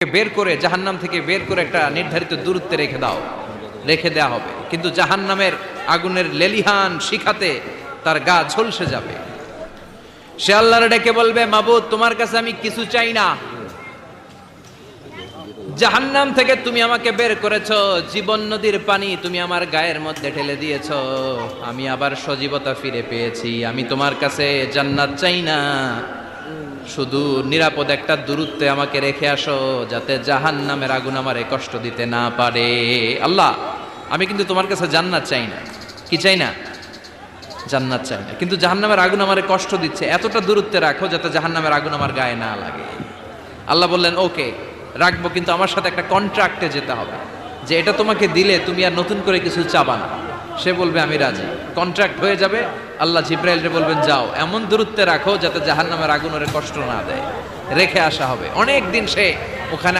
বের করে জাহান্নাম থেকে বের করে একটা নির্ধারিত দূরত্বে রেখে দেওয়া হবে, কিন্তু জাহান্নামের আগুনের লেলিহান শিখাতে তার গা ঝলসে যাবে। সে আল্লাহর ডেকে বলবে, মাবুদ তোমার কাছে আমি কিছু চাই না, জাহান্নাম থেকে তুমি আমাকে বের করেছো, জীবন নদীর পানি তুমি আমার গায়ের মধ্যে ঢেলে দিয়েছো, আমি আবার সজীবতা ফিরে পেয়েছি, আমি তোমার কাছে জান্নাত চাই না, শুধু নিরাপদ একটা দূরত্বে আমাকে রেখে আসো যাতে জাহান্নামের আগুন আমারে কষ্ট দিতে না পারে। আল্লাহ, আমি কিন্তু তোমার কাছে জান্নাত চাই না। কি চাই না? জান্নাত চাই না, কিন্তু জাহান্নামের আগুন আমারে কষ্ট দিচ্ছে, এতটা দূরত্বে রাখো যাতে জাহান্নামের আগুন আমার গায়ে না লাগে। আল্লাহ বললেন, ওকে রাখবো, কিন্তু আমার সাথে একটা কন্ট্রাক্টে যেতে হবে যে এটা তোমাকে দিলে তুমি আর নতুন করে কিছু চাবা না। সে বলবে আমি রাজি, কন্ট্রাক্ট হয়ে যাবে। আল্লাহ জিব্রাইলকে বলবেন, যাও এমন দূরত্বে রাখো যাতে জাহান্নামের আগুন ওরে কষ্ট না দেয়, রেখে আসা হবে। অনেক দিন সে ওখানে